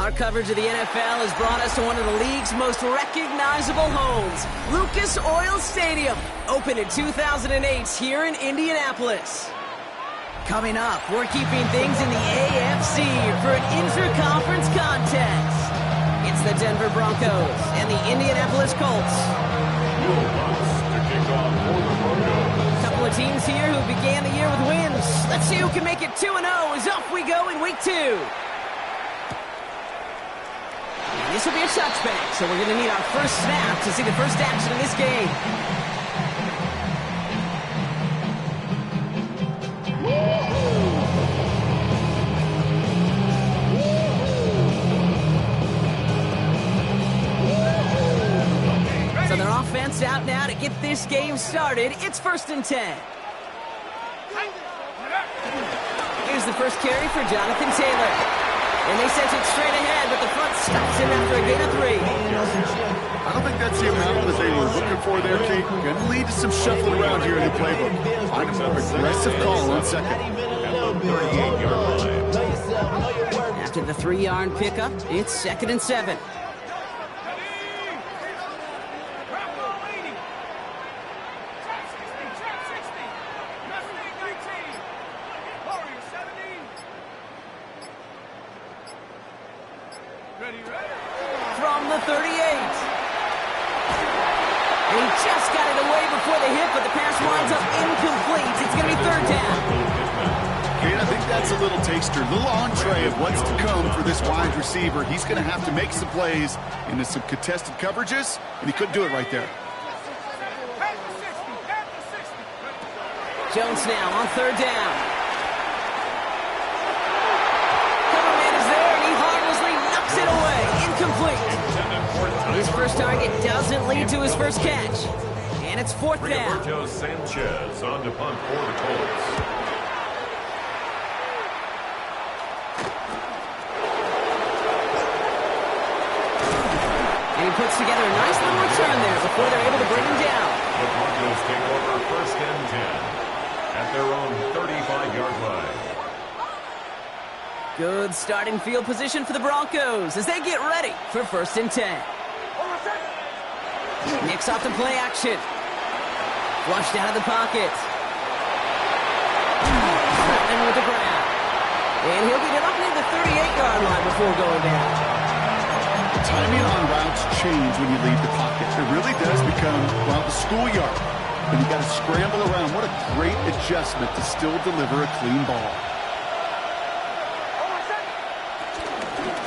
Our coverage of the NFL has brought us to one of the league's most recognizable homes, Lucas Oil Stadium, opened in 2008 here in Indianapolis. Coming up, we're keeping things in the AFC for an inter-conference contest. It's the Denver Broncos and the Indianapolis Colts. A couple of teams here who began the year with wins. Let's see who can make it 2-0 as off we go in week 2. And this will be a touchback, so we're going to need our first snap to see the first action in this game. So their offense out now to get this game started. It's 1st and 10. Here's the first carry for Jonathan Taylor. And they sent it straight ahead, but the front stops him after a gain of 3. I don't think that's the amount that they were looking for there, Kate. Going to lead to some shuffling around here in the playbook. Find a more aggressive call on second. After the 3-yard pickup, it's 2nd and 7. From the 38. And he just got it away before the hit, but the pass winds up incomplete. It's going to be 3rd down. Kate, I think that's a little taster, a little entree of what's to come for this wide receiver. He's going to have to make some plays into some contested coverages, and he couldn't do it right there. Jones now on 3rd down. It away, incomplete. His first target doesn't lead to his first catch. And it's 4th down. Sanchez on to punt for the Colts. And he puts together a nice little return there before they're able to bring him down. The Broncos take over 1st and 10 at their own 35-yard line. Good starting field position for the Broncos as they get ready for 1st and 10. Nicks off the play action. Flushed out of the pocket. Threatening with the ground. And he'll get it up near the 38-yard line before going down. The timing on routes change when you leave the pocket. It really does become, well, the schoolyard. And you got to scramble around. What a great adjustment to still deliver a clean ball.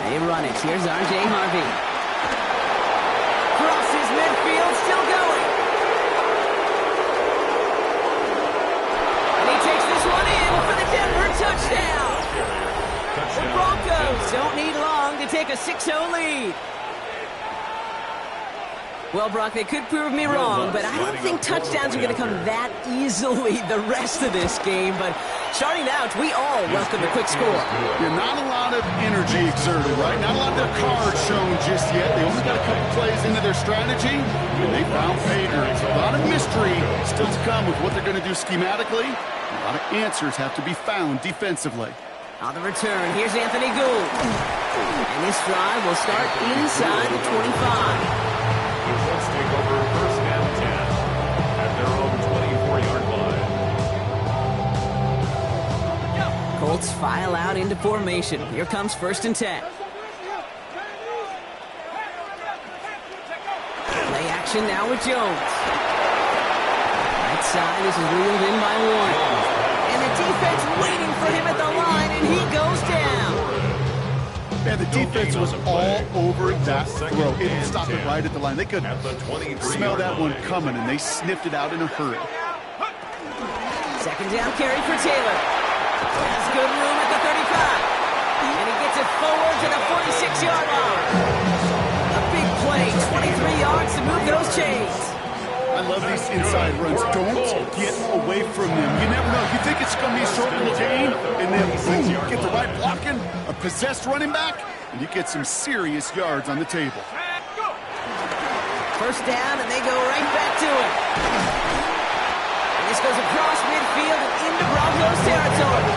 They run it. Here's R.J. Harvey. Crosses midfield, still going. And he takes this one in for the Denver touchdown. The Broncos don't need long to take a 6-0 lead. Well, Brock, they could prove me wrong, but I don't think touchdowns are going to come that easily the rest of this game. But starting out, we all welcome a quick score. Yeah, not a lot of energy exerted, right? Not a lot of their cards shown just yet. They only got a couple plays into their strategy, and they found pay dirt. A lot of mystery still to come with what they're going to do schematically. A lot of answers have to be found defensively. On the return, here's Anthony Gould. And this drive will start inside the 25. Let's take over 1st and 10 at their own 24-yard line. Colts file out into formation. Here comes 1st and 10. Play action now with Jones. Right side, this is reeled in by one. And the defense waiting for him at the line, and he goes down. And the defense was all over that throw. It would stop it right at the line. They could smell that one coming, and they sniffed it out in a hurry. 2nd down carry for Taylor. Has good room at the 35. And he gets it forward to the 46-yard line. A big play, 23 yards to move those chains. I love these inside runs. Don't get away from them. You never know. You think it's going to be a short little gain, and then boom, you get the right blocking, a possessed running back, and you get some serious yards on the table. 1st down, and they go right back to it. And this goes across midfield and into Broncos territory.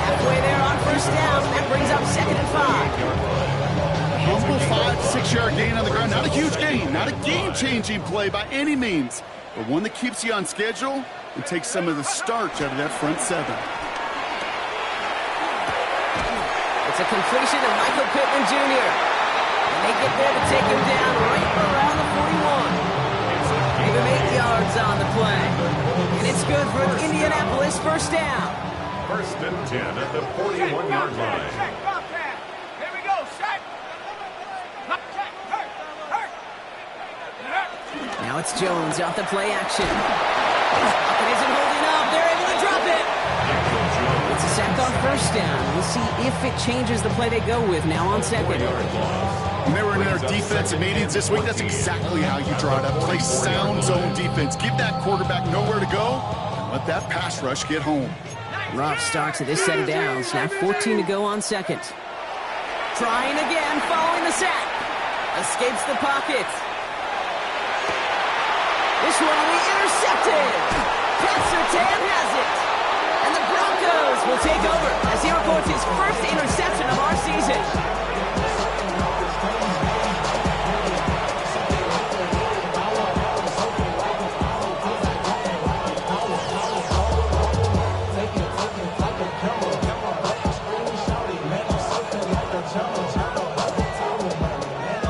Halfway there on 1st down, that brings up 2nd and 5. humble 5-6-yard gain on the ground. Not a huge gain, not a game-changing play by any means, but one that keeps you on schedule and takes some of the starch out of that front seven. It's a completion to Michael Pittman Jr. And they get there to take him down right around the 41. Give him 8 yards on the play. And it's good for an Indianapolis first down. First and 10 at the 41-yard line. Here we go, Shaq. Now it's Jones off the play action. It isn't holding up. They're able to drop it. It's a sack on first down. We'll see if it changes the play they go with now on second. When they were in their defensive meetings this week, that's exactly how you draw it up. Play sound zone defense. Give that quarterback nowhere to go and let that pass rush get home. Rough start to this set of downs. Now 14 to go on second. Trying again, following the sack. Escapes the pocket. This one will be intercepted. Pat Surtain has it. And the Broncos will take over as he records his first interception of our season.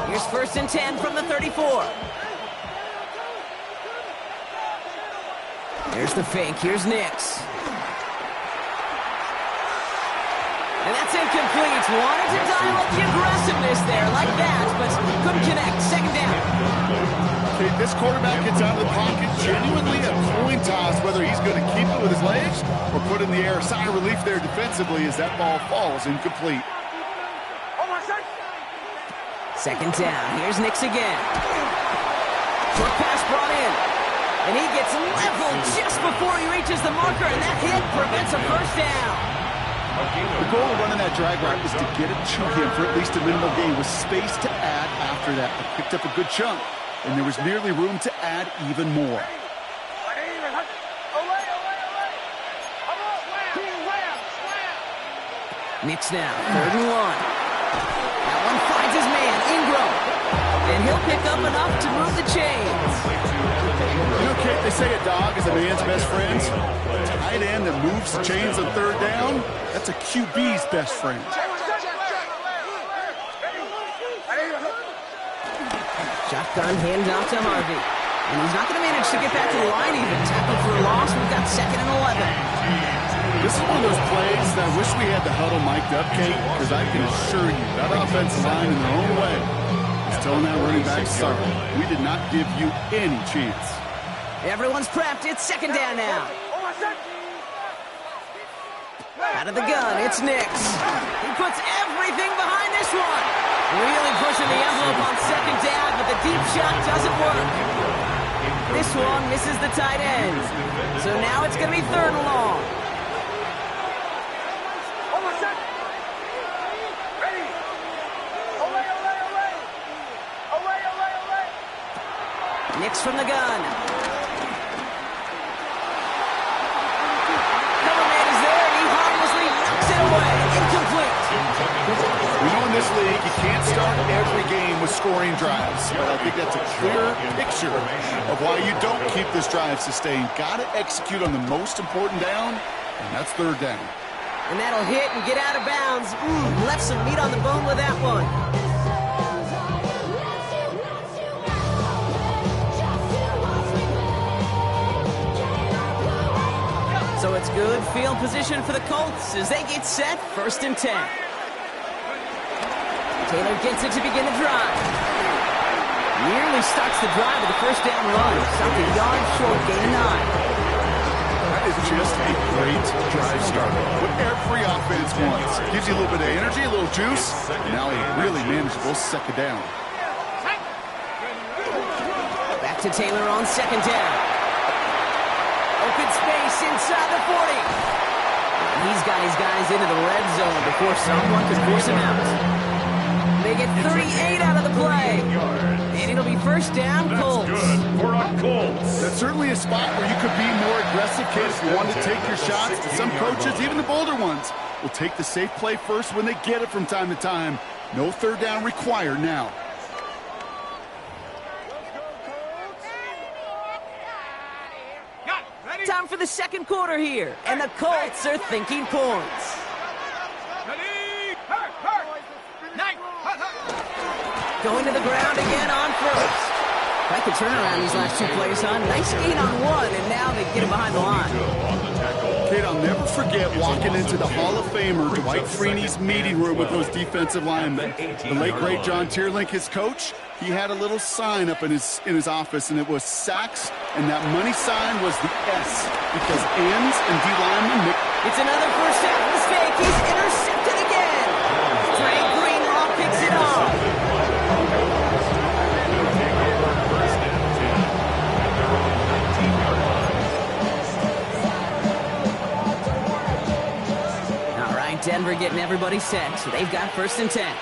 Here's first and 10 from the 34. There's the fake. Here's Nix. And that's incomplete. Wanted to dial up the aggressiveness there like that, but couldn't connect. Second down. Okay, this quarterback gets out of the pocket. Genuinely a coin toss whether he's going to keep it with his legs or put it in the air. Sigh of relief there defensively as that ball falls incomplete. Second down. Here's Nix again. Short pass brought in. And he gets leveled just before he reaches the marker, and that hit prevents a first down. The goal of running that drag route is to get it to him for at least a minimal gain with space to add after that. They picked up a good chunk, and there was nearly room to add even more. Nix now, 3rd and 1. That one finds his man, Ingram. And he'll pick up enough to move the chains. You know, Kate, they say a dog is a man's best friend. Tight end that moves the chains on 3rd down, that's a QB's best friend. Shotgun handoff to Harvey. And he's not going to manage to get back to the line even. Tackle for a loss. We've got 2nd and 11. This is one of those plays that I wish we had the huddle mic'd up, Kate, because I can assure you that offensive line in their own way is telling that running back, sorry, we did not give you any chance. Everyone's prepped. It's 2nd down now. Out of the gun, it's Nix. He puts everything behind this one. Really pushing the envelope on 2nd down, but the deep shot doesn't work. This one misses the tight end. So now it's going to be 3rd and long. Nix from the gun. Coverman is there, and he harmlessly knocks it away. Incomplete. We know in this league you can't start every game with scoring drives, but I think that's a clear picture of why you don't keep this drive sustained. Got to execute on the most important down, and that's 3rd down. And that'll hit and get out of bounds. Left some meat on the bone with that one. So it's good field position for the Colts as they get set, 1st and 10. Taylor gets it to begin the drive. Nearly starts the drive with a 1st down run. Stopped a yard short, gain of 9. That is just a great drive starter. What every offense wants. Gives you a little bit of energy, a little juice, and now a really manageable 2nd down. Back to Taylor on 2nd down. Open space inside the 40. And he's got his guys into the red zone before someone can force him out. They get 38 out of the play. And it'll be 1st down, Colts. That's good for a Colts. That's certainly a spot where you could be more aggressive, kid, if you want to take your shots. Some coaches, even the bolder ones, will take the safe play first when they get it from time to time. No third down required now. Time for the second quarter here, and the Colts are thinking points. Going to the ground again on first. Like the turnaround these last two plays, huh? Nice gain on one, and now they get him behind the line. Kid, I'll never forget walking into the Hall of Famer Dwight Freeney's meeting room with those defensive linemen. The late, great John Tierlink, his coach, he had a little sign up in his office, and it was sacks, and that money sign was the S, because ends and D-linemen... It's another first half mistake. He's intercepted again. Trey Greenlaw picks it off. All right, Denver getting everybody set, so they've got 1st and 10.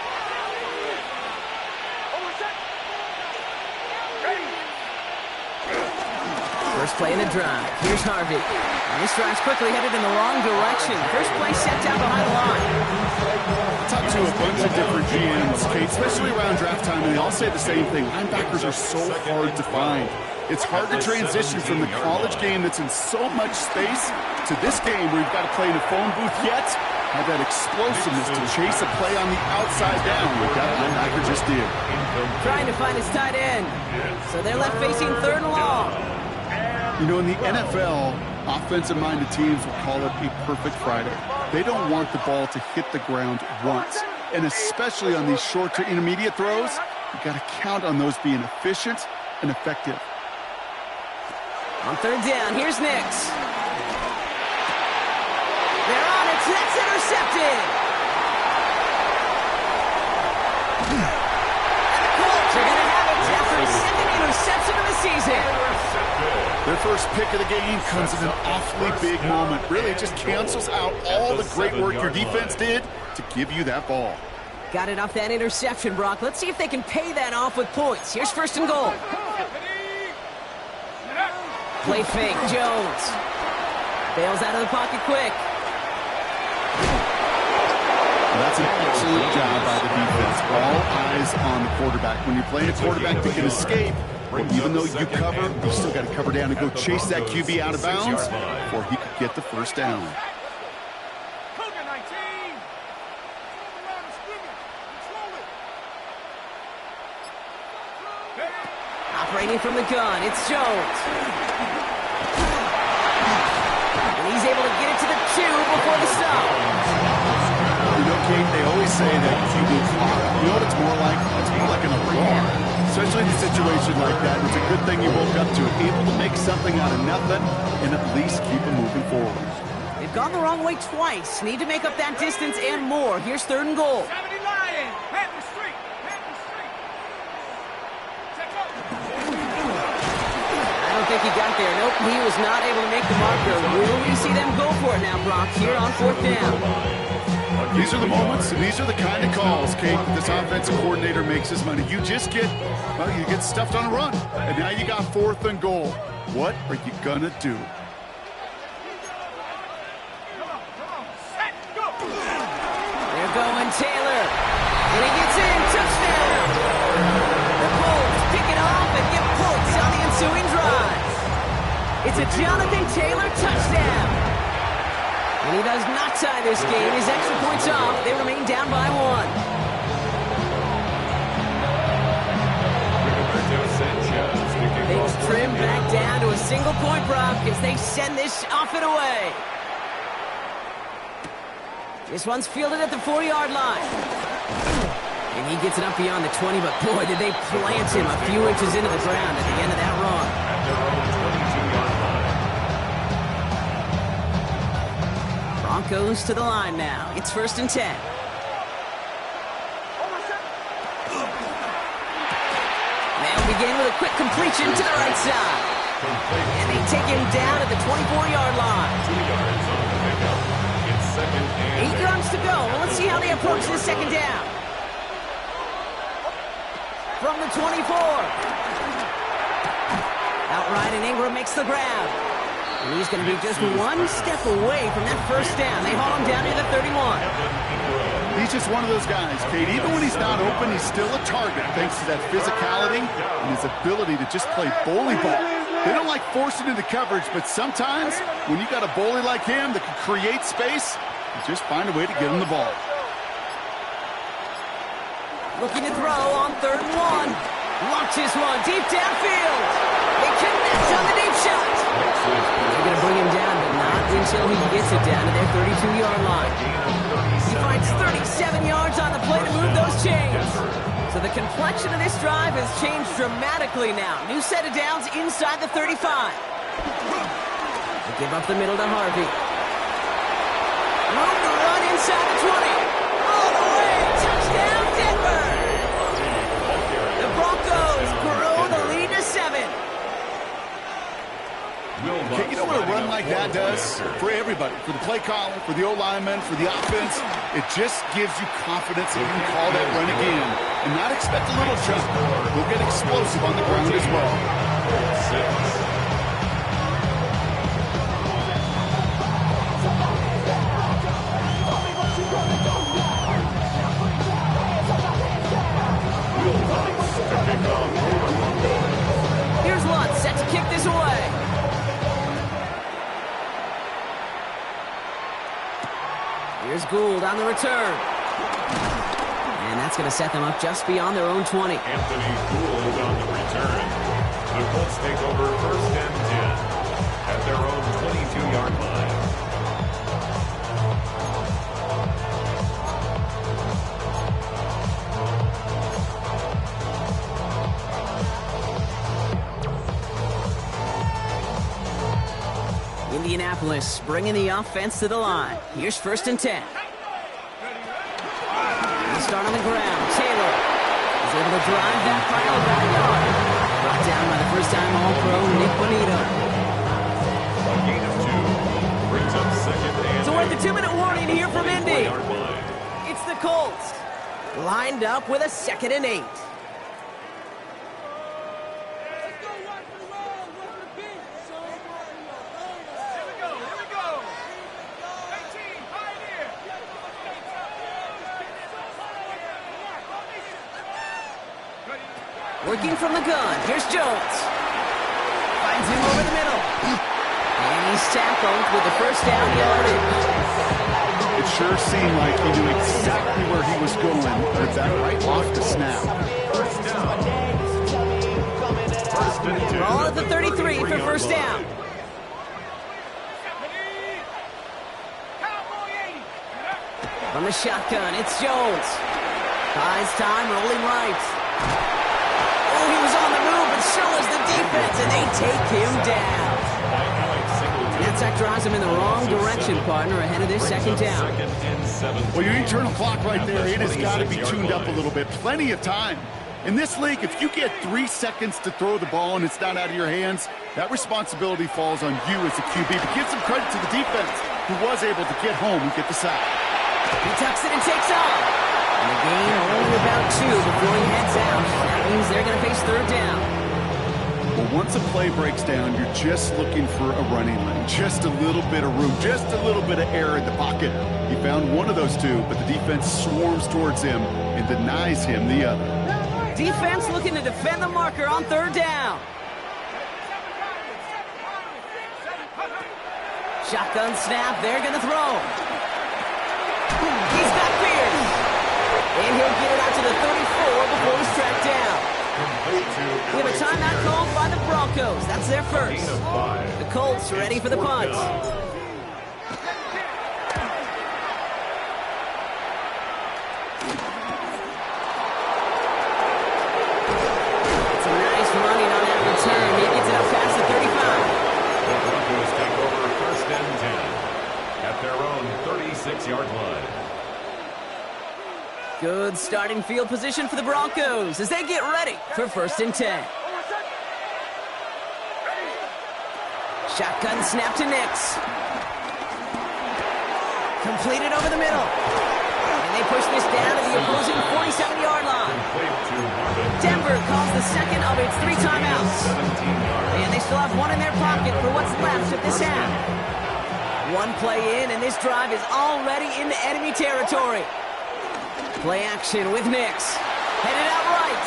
First play in the drive. Here's Harvey. And this drive's quickly headed in the wrong direction. First play set down behind the line. I talked to a bunch of different GMs, Kate, especially around draft time, and they all say the same thing. Linebackers are so hard to find. It's hard to transition from the college game that's in so much space to this game where you've got to play in a phone booth, yet have that explosiveness to chase a play on the outside down like that linebacker just did. Trying to find his tight end. So they're left facing 3rd and long. You know, in the NFL, offensive-minded teams will call it a perfect Friday. They don't want the ball to hit the ground once. And especially on these short to intermediate throws, you've got to count on those being efficient and effective. On 3rd down, here's Nix. They're on it. That's intercepted. And the Colts are going to have it after his 2nd interception of the season. Their first pick of the game comes in an awfully big moment. Really, it just cancels out all the great work your defense did to give you that ball. Got it off that interception, Brock. Let's see if they can pay that off with points. Here's 1st and goal. Play fake, Jones. Bails out of the pocket quick. That's an excellent job by the defense. All eyes on the quarterback. When you're playing a quarterback that can escape, even though you cover, you still got to cover down and go chase that QB out of bounds before he could get the 1st down. Operating from the gun, it's Jones. And he's able to get it to the 2 before the stop. You know, Kate, they always say that QB clock. You know what it's more like? It's more like an alarm. Especially in a situation like that, it's a good thing you woke up to it. Able to make something out of nothing and at least keep it moving forward. They've gone the wrong way twice. Need to make up that distance and more. Here's 3rd and goal. I don't think he got there. Nope, he was not able to make the marker. Will we see them go for it now, Brock, here on 4th down? These are the moments, and these are the kind of calls, Kate, that this offensive coordinator makes his money. You just get, well, you get stuffed on a run, and now you got 4th and goal. What are you going to do? They're going Taylor. And he gets in. Touchdown. The Colts pick it off and get points on the ensuing drive. It's a Jonathan Taylor touchdown. And he does not tie this game. His extra points off. They remain down by 1. Things trim back down to a single point, Brock, as they send this off and away. This one's fielded at the 4-yard line. And he gets it up beyond the 20, but boy, did they plant him a few inches into the ground at the end of that run. Broncos to the line now. It's 1st and 10. They'll begin with a quick completion to the right side. And they take him down at the 24-yard line. 8 yards to go. Well, let's see how they approach this 2nd down. From the 24. Outright, and Ingram makes the grab. And he's going to be just one step away from that first down. They haul him down to the 31. He's just one of those guys, Kate. Even when he's not open, he's still a target thanks to that physicality and his ability to just play bully ball. They don't like forcing into coverage, but sometimes when you got a bully like him that can create space, you just find a way to get him the ball. Looking to throw on 3rd and 1. Launches one deep downfield. They connect on the deep shot. They're going to bring him down, but not until he gets it down to their 32-yard line. He finds 37 yards on the play to move those chains. So the complexion of this drive has changed dramatically now. New set of downs inside the 35. They give up the middle to Harvey. Room to run inside the 20. All the way. Touchdown, Denver. The Broncos grow the lead to 7. You know what a run like that does for everybody, for the play caller, for the O-lineman, for the offense? It just gives you confidence that you can call that run again and not expect a little jump. We'll get explosive on the ground as well. Here's one set to kick this away. Here's Gould on the return. And that's going to set them up just beyond their own 20. Anthony Gould on the return. The Colts take over 1st and 10 at their own 22-yard line. Indianapolis bringing the offense to the line. Here's 1st and 10. They start on the ground. Taylor is able to drive that final back yard. Brought down by the first-time All-Pro Nick Bonito. A gain of 2 brings up 2nd and So with the 2-minute warning here from Indy, it's the Colts lined up with a 2nd and 8. Working from the gun. Here's Jones. Finds him over the middle. And he's tackled with the first down yardage. It sure seemed like he knew exactly where he was going with that right off the snap. First down. 1st and 10. Ball at the 33 for first down. From the shotgun, it's Jones. Buys time, rolling right. Oh, he was on the move, but so was the defense, and they take him down. That sack drives him in the wrong direction, partner, ahead of this 2nd down. Well, your internal clock right there, it has got to be tuned up a little bit. Plenty of time. In this league, if you get 3 seconds to throw the ball and it's not out of your hands, that responsibility falls on you as a QB. But give some credit to the defense, who was able to get home and get the sack. He tucks it and takes off. And the gain only about 2 before he heads out. That means they're going to face 3rd down. Well, once a play breaks down, you're just looking for a running lane. Just a little bit of room, just a little bit of air in the pocket. He found one of those 2, but the defense swarms towards him and denies him the other. Defense looking to defend the marker on 3rd down. Shotgun snap, they're going to throw. He's got Pierce. And he'll get it out to the 34 before he's tracked down. We have a timeout called by the Broncos. That's their first. The Colts ready for the punt. It's a nice running on that return. He gets it up past the 35. The Broncos take over 1st and 10 at their own 36-yard line. Good starting field position for the Broncos as they get ready for 1st and 10. Shotgun snap to Nix. Completed over the middle. And they push this down to the opposing 47-yard line. Denver calls the second of its 3 timeouts. And they still have one in their pocket for what's left of this half. One play in, and this drive is already into enemy territory. Play action with Nix. Headed out right.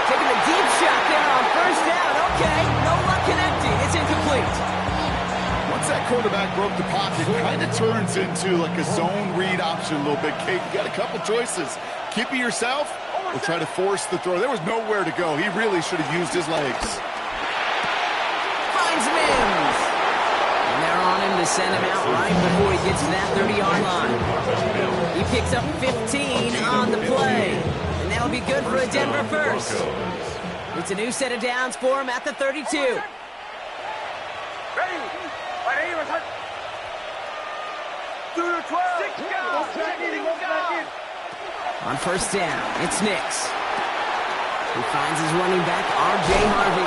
Taking a deep shot there on first down. Okay, no luck connecting. It's incomplete. Once that quarterback broke the pocket, kind of turns into like a zone read option a little bit. Kate, you got a couple choices. Keep it yourself or try to force the throw. There was nowhere to go. He really should have used his legs. Finds Mims. And they're on him to send him out right before he gets to that 30-yard line. He picks up 15 on the play. And that'll be good for a Denver first. It's a new set of downs for him at the 32. On first down, it's Nix. He finds his running back, R.J. Harvey.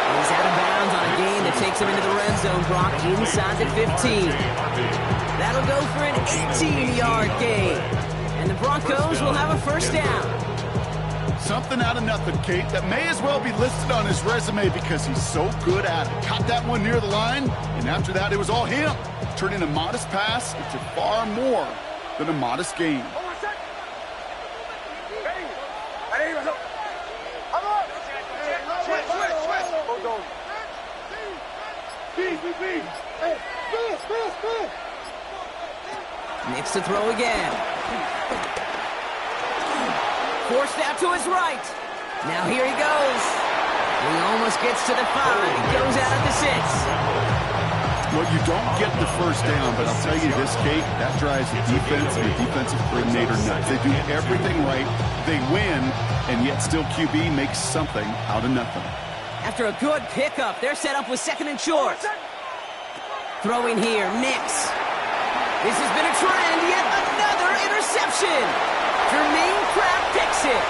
He's out of bounds on a gain that takes him into the red zone, Brock, inside the 15. That'll go for an 18-yard gain. And the Broncos will have a first down. Something out of nothing, Kate, that may as well be listed on his resume because he's so good at it. Caught that one near the line, and after that, it was all him. Turning a modest pass into far more than a modest gain. Nix to throw again. Forced out to his right. Now here he goes. He almost gets to the 5. He goes out at the 6. Well, you don't get the first down, but I'll tell you this, Kate, that drives the defense and the defensive coordinator nuts. They do everything right. They win, and yet still QB makes something out of nothing. After a good pickup, they're set up with second and short. Throwing here, Nix. This has been a trend, yet another interception. Jermaine Pratt picks it.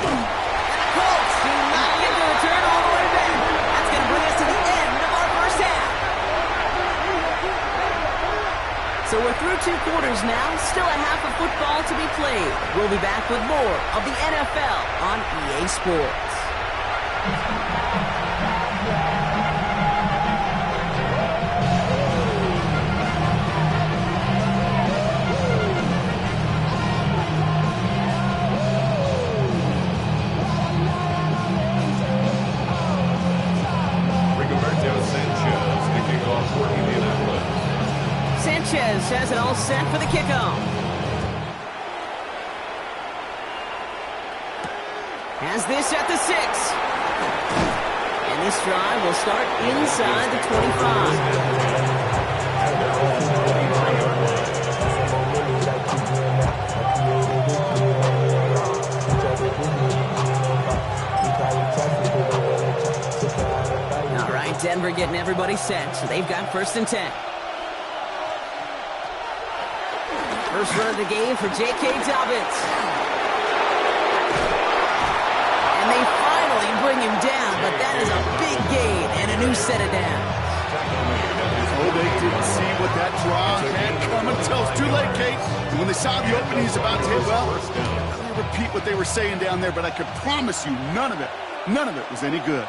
And the Colts do not get the return all the way back. That's going to bring us to the end of our first half. So we're through 2 quarters now. Still a half of football to be played. We'll be back with more of the NFL on EA Sports. Sanchez has it all set for the kickoff. Has this at the 6. And this drive will start inside the 25. All right, Denver getting everybody set. So they've got first and 10. First run of the game for J.K. Dobbins. And they finally bring him down, but that is a big gain and a new set of downs. Oh, they didn't see what that draw had coming until it's too late, Kate. And when they saw the opening, he's about to hit, well, I'll repeat what they were saying down there, but I could promise you none of it was any good.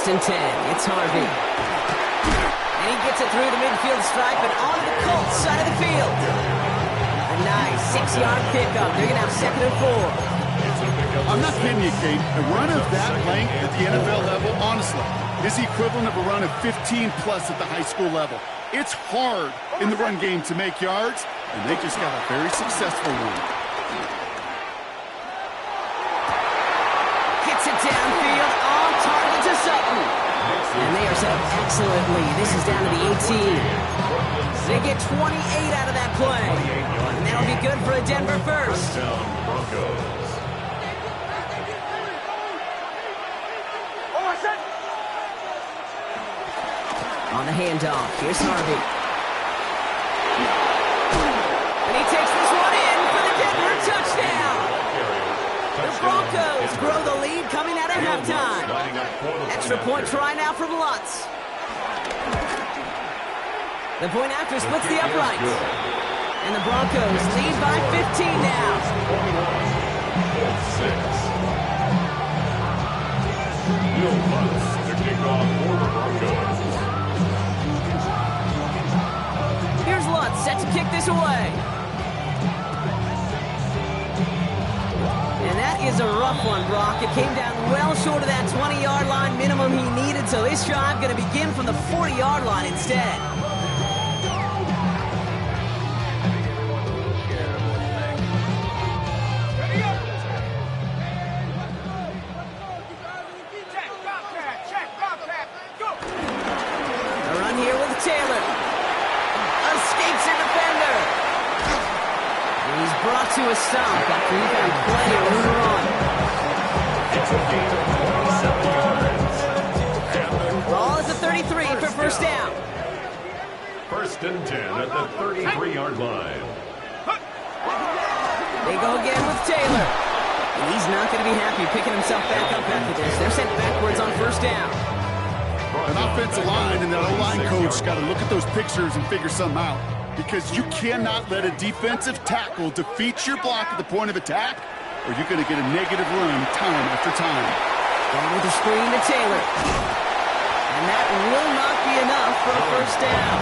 And 10, it's Harvey. And he gets it through the midfield stripe and onto the Colts side of the field. A nice 6-yard pickup. They're going to have second and 4. I'm not kidding you, Kate. A run of that length at the NFL level, honestly, is the equivalent of a run of 15-plus at the high school level. It's hard in the run game to make yards, and they just got a very successful one. Hits it downfield. To Sutton. And they are set up excellently. This is down to the 18. They get 28 out of that play. And that'll be good for a Denver first. On the handoff, here's Harvey. And he takes this one in for the Denver touchdown. The Broncos grow the lead coming out of halftime. Extra point try now from Lutz. The point after splits the uprights. And the Broncos lead by 15 now. 6. Will Lutz to kick off for the Broncos. Here's Lutz set to kick this away. And that is a rough one, Brock. It came down well short of that 20-yard line minimum he needed, so this drive going to begin from the 40-yard line instead. A run here with Taylor. Escapes a defender. And he's brought to a stop after he found play earlier on. It's a gain of 27 yards. Ball is at 33 for first down. 1st and 10 at the 33-yard line. They go again with Taylor. And he's not going to be happy picking himself back up after this. They're sent backwards on first down. An offensive line and that O-line coach got to look at those pictures and figure something out. Because you cannot let a defensive tackle defeat your block at the point of attack, or you're going to get a negative run time after time. Going with the screen to Taylor. And that will not be enough for a first down.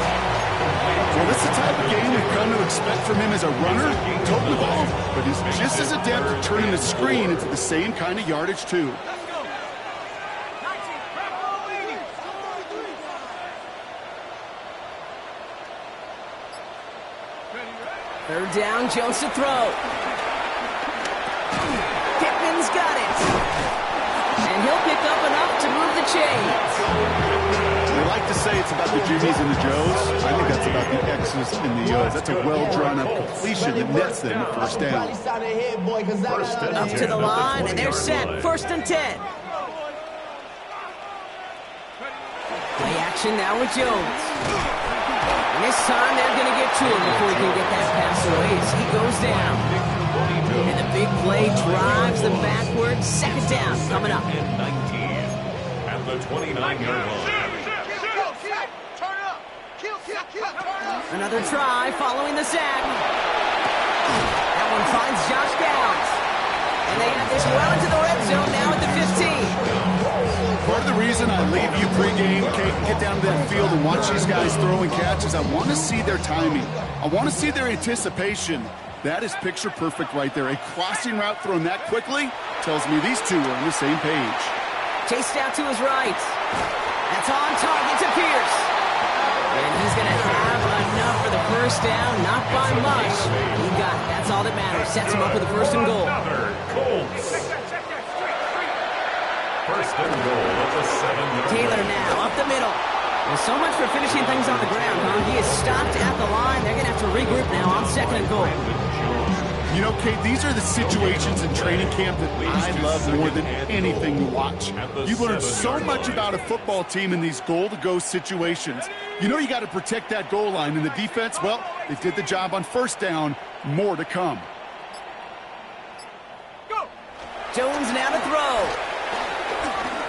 Well, this is the type of game we've come to expect from him as a runner, toting the ball, but he's just as adept at turning the screen into the same kind of yardage, too. Third down, Jones to throw. Pittman's got it. And he'll pick up enough to move the chains. They like to say it's about the Jimmies and the Joes. I think that's about the X's and the O's. That's a well-drawn-up completion that nets them the first down. Up to the line, and they're set. 1st and 10. Play action now with Jones. And this time they're going to get to him before he can get that pass away as he goes down. And the big play drives them backwards. 2nd down coming up. 19 at the 29-yard line. Another try following the sack. That one finds Josh Downs. And they have this well into the red zone now at the 15. Part of the reason I leave you pregame, Kate, get down to that field and watch these guys throw and catch is I want to see their timing. I want to see their anticipation. That is picture perfect right there. A crossing route thrown that quickly tells me these two are on the same page. Chased out to his right. That's on target to Pierce. And he's going to have enough for the first down. Not by much. He got it. That's all that matters. Sets him up with the 1st and goal. Colts. 1st and goal at the 7-yard line. Taylor now up the middle. Well, so much for finishing things on the ground, huh? He is stopped at the line. They're going to have to regroup now on 2nd and goal. You know, Kate, these are the situations in training camp that I love more than anything to watch. You learn so much about a football team in these goal-to-go situations. You know you got to protect that goal line, and the defense, well, they did the job on 1st down. More to come. Go! Jones now to throw.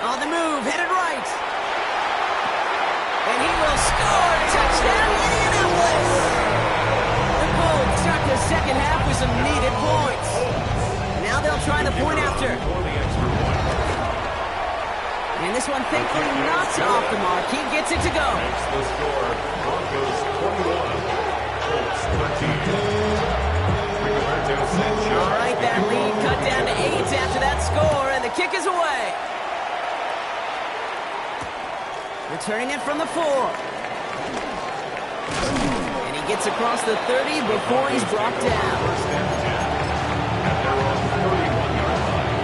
On the move, headed right. And he will score. Touchdown, Indianapolis. The Colts start the second half with some needed points. Now they'll try the point after. And this one thankfully not off the mark. He gets it to go. That's the score. Broncos 21. Colts 13. All right, that lead cut down to 8 after that score, and the kick is away. Returning it from the 4. And he gets across the 30 before he's brought down. 1st and 10 at their own 31-yard line.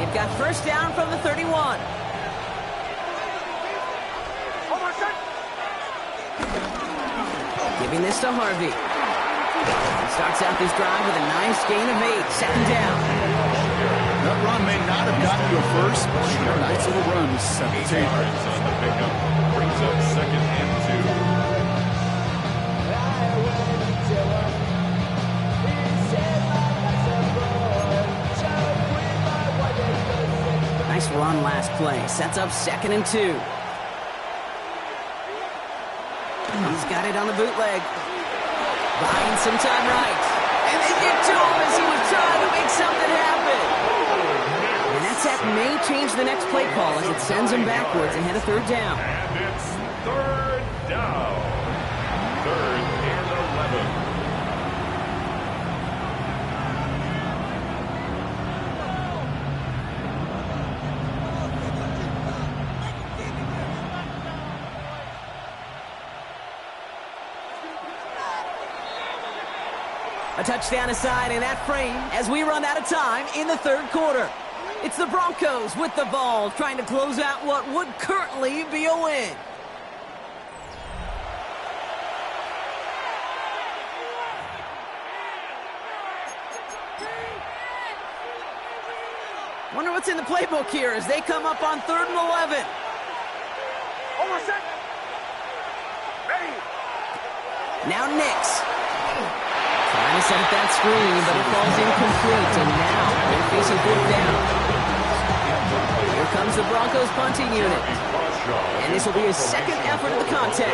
They've got first down from the 31. Giving this to Harvey. He starts out this drive with a nice gain of 8. 2nd down. That run may not have gotten you a first, but sure, nice little run to set the 8 table. yards on the pickup. Brings up 2nd and 2. Nice run last play. Sets up 2nd and 2. He's got it on the bootleg. Buying some time right. And they get to him as he was trying to make something happen. And that sack may change the next play call as it sends him backwards ahead of third down. And it's third down. Third and 11. A touchdown aside in that frame as we run out of time in the third quarter. It's the Broncos with the ball trying to close out what would currently be a win. Wonder what's in the playbook here as they come up on 3rd and 11. Almost set. Ready. Now Nix. Trying to set up that screen, but it falls incomplete, and now they're facing 4th down. Here comes the Broncos punting unit. And this will be his second effort of the contest.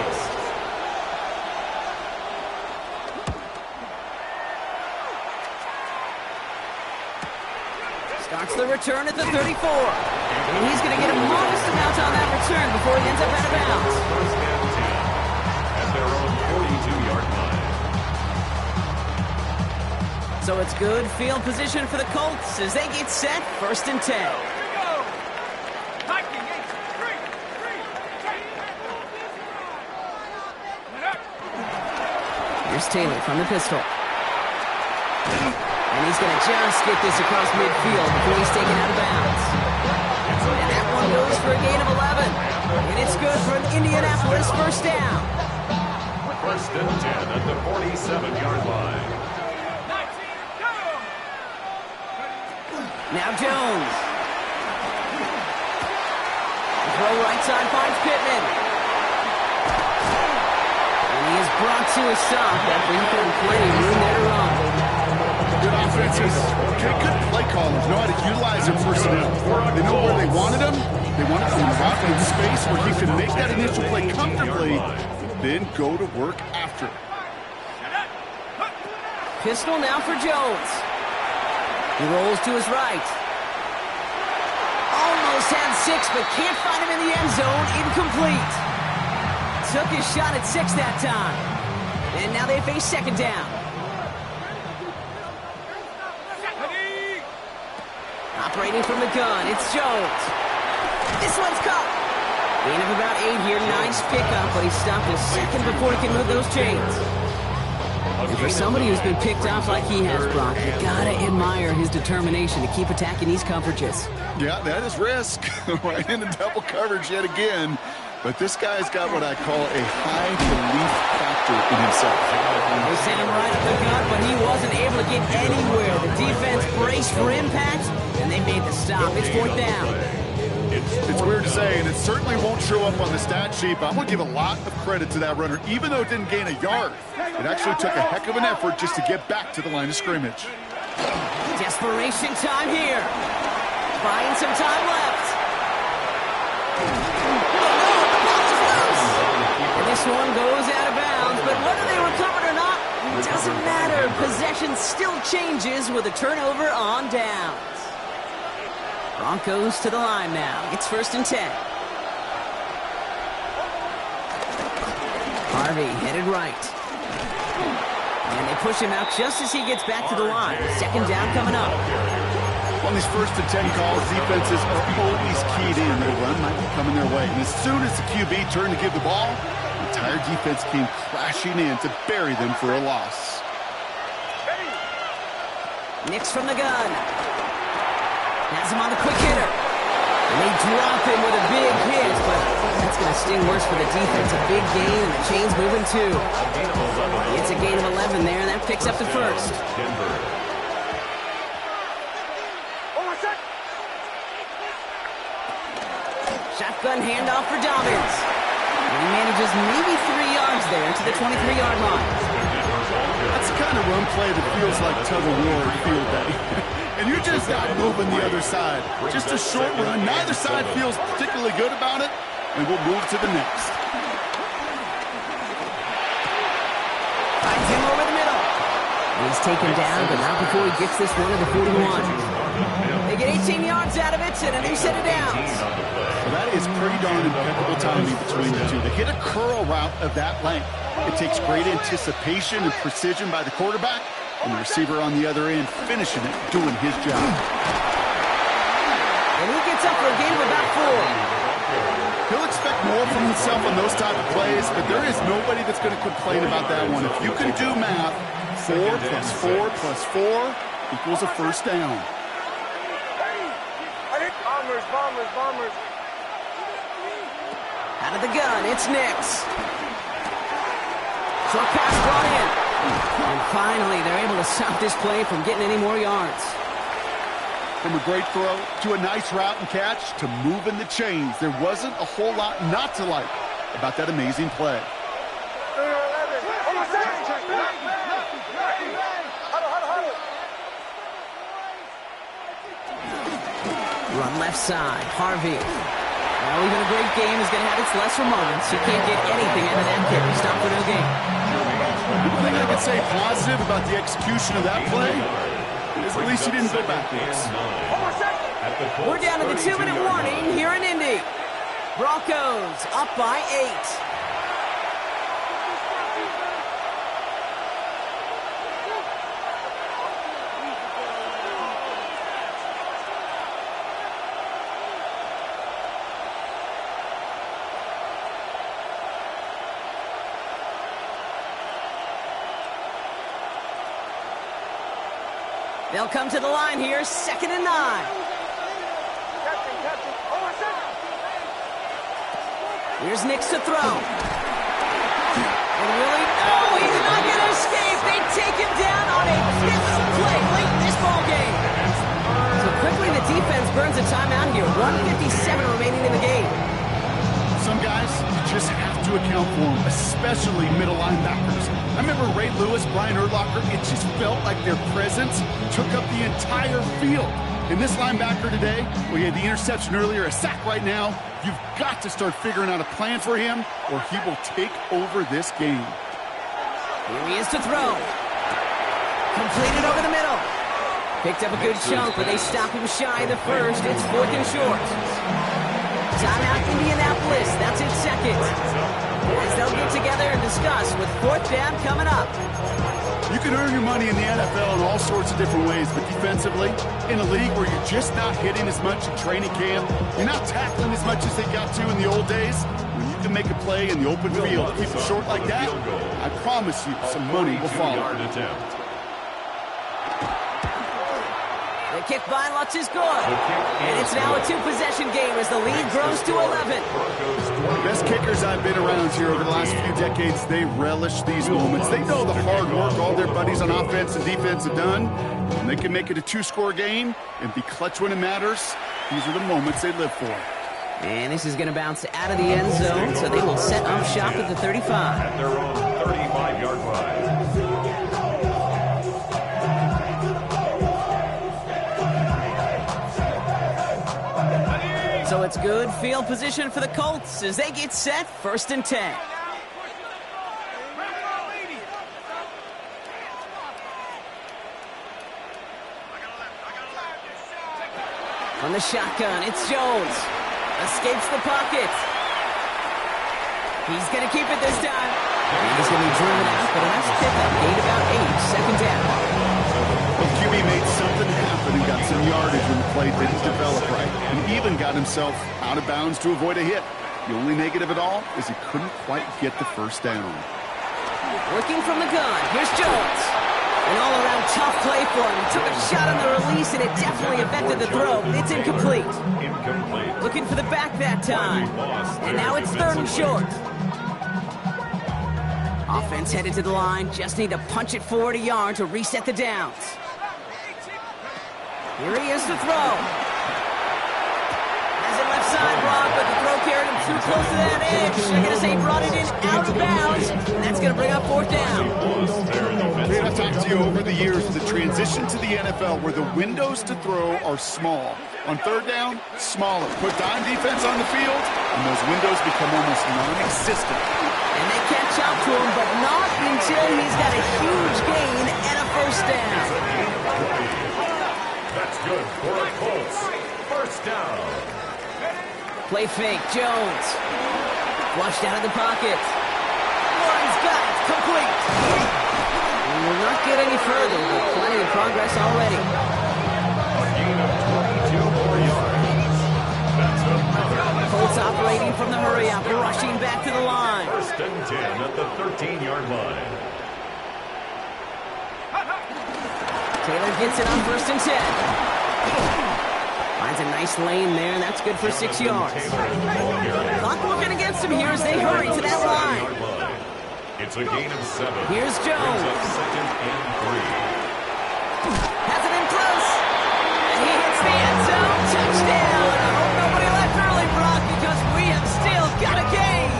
Starts the return at the 34. And he's going to get a modest amount on that return before he ends up out of bounds. First and 10 at their own 42-yard line. So it's good field position for the Colts as they get set 1st and 10. Here we go. Hiking, 8, 3. Here's Taylor from the pistol. And he's going to just get this across midfield before he's taken out of bounds. And that one goes for a gain of 11. And it's good for an Indianapolis first down. First and 10 at the 47-yard line. Now Jones. The throw right side finds Pittman. And he is brought to a stop after he couldn't play room there to run. Good offenses. Okay, good play callers know how to utilize their personnel. They know where they wanted him. They wanted him route in space where he could make that initial play comfortably, then go to work after. Pistol now for Jones. He rolls to his right. Almost had 6, but can't find him in the end zone. Incomplete. Took his shot at 6 that time. And now they face 2nd down. Operating from the gun, it's Jones. This one's caught. Gain of about 8 here. Nice pickup, but he stopped a second before he can move those chains. And for somebody who's been picked off like he has, Brock, you gotta admire his determination to keep attacking these coverages. Yeah, that is risk. Right into double coverage yet again. But this guy's got what I call a high belief factor in himself. They sent him right up the gut, but he wasn't able to get anywhere. The defense braced for impact, and they made the stop. It's 4th down. It's weird to say, and it certainly won't show up on the stat sheet, but I'm going to give a lot of credit to that runner. Even though it didn't gain a yard, it actually took a heck of an effort just to get back to the line of scrimmage. Desperation time here. Buying some time left. And this one goes out of bounds, but whether they recovered or not, it doesn't matter. Possession still changes with a turnover on downs. Broncos to the line now. It's 1st and 10. Harvey headed right. And they push him out just as he gets back to the line. 2nd down coming up. On these 1st and 10 calls, defenses are always keyed in. Their run might be coming their way. And as soon as the QB turned to give the ball, the entire defense came crashing in to bury them for a loss. Nix from the gun. Has him on the quick hitter. And they drop him with a big hit, but that's going to sting worse for the defense. A big gain, and the chain's moving too. It's a gain of 11 there, and that picks up the 1st. Shotgun handoff for Dobbins. And he manages maybe 3 yards there to the 23-yard line. That's the kind of run play that feels like tug-of-war field day. And you're just not moving the other side. Just a short run. Neither side feels particularly good about it, and we'll move to the next. Finds him over the middle. He's taken down, but not before he gets this one at the 41. They get 18 yards out of it and a new set of downs. Well, that is pretty darn impeccable timing between the two. To hit a curl route of that length, it takes great anticipation and precision by the quarterback, and the receiver on the other end finishing it, doing his job. And he gets up for a gain of about 4. He'll expect more from himself on those type of plays, but there is nobody that's going to complain about that one. If you can do math, 4 plus 4 plus 4 equals a first down. Bombers. Out of the gun, it's Nix. Short pass brought in. And finally, they're able to stop this play from getting any more yards. From a great throw to a nice route and catch to moving the chains, there wasn't a whole lot not to like about that amazing play. Run left side, Harvey. Well, even a great game is going to have its lesser moments. You can't get anything out of that carry. Stop for no gain. The thing I could say positive about the execution of that play is at least he didn't go backwards. We're down to the 2-minute warning here in Indy. Broncos up by 8. They'll come to the line here, 2nd and 9. Here's Nix to throw. And really, he's not going to escape. They take him down on a 5th play late in this ball game. So quickly the defense burns a timeout here. 1:57 remaining in the game. Some guys, you just have to account for them, especially middle linebackers. I remember Ray Lewis, Brian Urlacher, it just felt like their presence took up the entire field. And this linebacker today, well, he had the interception earlier, a sack right now. You've got to start figuring out a plan for him, or he will take over this game. Here he is to throw. Completed over the middle. Picked up a good chunk, but they stop him shy of the first. It's 4th and short. Timeout Indianapolis. That's its 2nd. As they'll get together and discuss with 4th down coming up. You can earn your money in the NFL in all sorts of different ways, but defensively, in a league where you're just not hitting as much in training camp, you're not tackling as much as they got to in the old days, when you can make a play in the open field, keep it short like that, I promise you some money will follow. The kick by Lutz is good. And it's now a 2-possession game as the lead grows to 11. The best kickers I've been around here over the last few decades, they relish these moments. They know the hard work all their buddies on offense and defense have done, and they can make it a 2-score game and be clutch when it matters. These are the moments they live for. And this is going to bounce out of the end zone, so they will set up shop at the 35. At their own 35-yard line. So it's good field position for the Colts as they get set, 1st and 10. From the shotgun, it's Jones. Escapes the pocket. He's going to keep it this time. And he's going to be driven out, but a nice pickup. Gain about 8, 2nd down. Well, QB made something happen and got some yardage when the play didn't develop right, and even got himself out of bounds to avoid a hit. The only negative at all is he couldn't quite get the first down. Looking from the gun, here's Jones. An all-around tough play for him. He took a shot on the release, and it definitely affected the throw. It's incomplete. Looking for the back that time. And now it's 3rd and short. Offense headed to the line. Just need to punch it forward a yard to reset the downs. Here he is to throw. Has it left side, Brock, but the throw carried him too close to that edge. They're going to say he brought it in out of bounds, and that's going to bring up 4th down. I've talked to you over the years, the transition to the NFL where the windows to throw are small. On 3rd down, smaller. Put dime defense on the field, and those windows become almost non-existent. And they catch up to him, but not until he's got a huge gain and a first down. That's good for the Colts. First down. Play fake, Jones. Flushed out of the pocket. Warren's got it, complete. Will not get any further, but plenty of progress already. A gain of 22 more yards. That's another. Colts operating from the hurry up, rushing back to the line. First and 10 at the 13-yard line. Taylor gets it on first and 10. Finds a nice lane there, and that's good for 6 yards. Clock working against him here as they hurry to that line. It's a gain of 7. Here's Jones. Second and 3. Has it in close. And he hits the end zone. Touchdown. I hope nobody left early, Brock, because we have still got a game.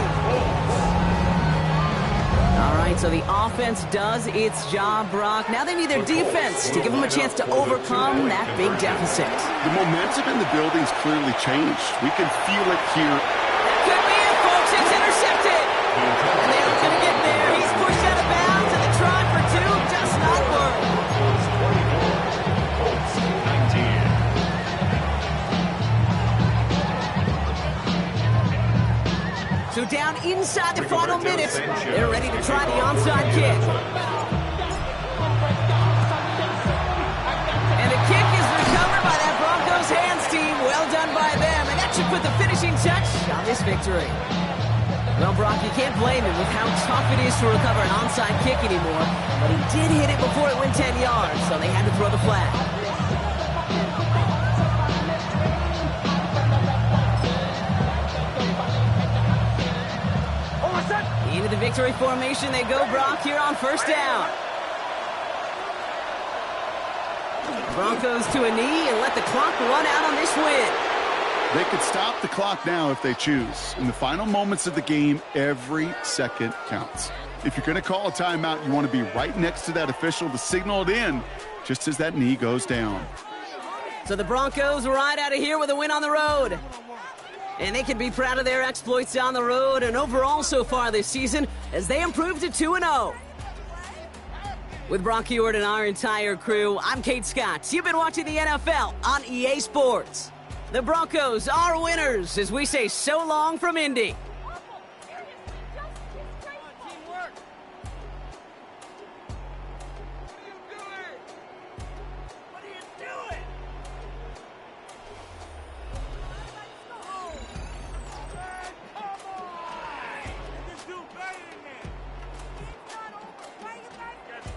All right, so the offense does its job, Brock. Now they need their defense to give them a chance to overcome that big deficit. The momentum in the building's clearly changed. We can feel it here. That could be it, folks. It's intercepted. And they aren't going to get there. He's pushed out of bounds, and the try for 2 does not work. Colts 19. So down inside the final minutes, they're ready to try the onside kick. And the kick is recovered by that Broncos hands team. Well done by them, and that should put the finishing touch on this victory. Well, Brock, you can't blame him with how tough it is to recover an onside kick anymore, but he did hit it before it went 10 yards, so they had to throw the flag. Into the victory formation they go, Brock, here on first down. Broncos to a knee and let the clock run out on this win. They could stop the clock now if they choose. In the final moments of the game, every second counts. If you're going to call a timeout, you want to be right next to that official to signal it in just as that knee goes down. So the Broncos ride out of here with a win on the road. And they can be proud of their exploits on the road and overall so far this season as they improve to 2-0. With Brock Heward and our entire crew, I'm Kate Scott. You've been watching the NFL on EA Sports. The Broncos are winners as we say so long from Indy.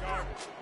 Garbage.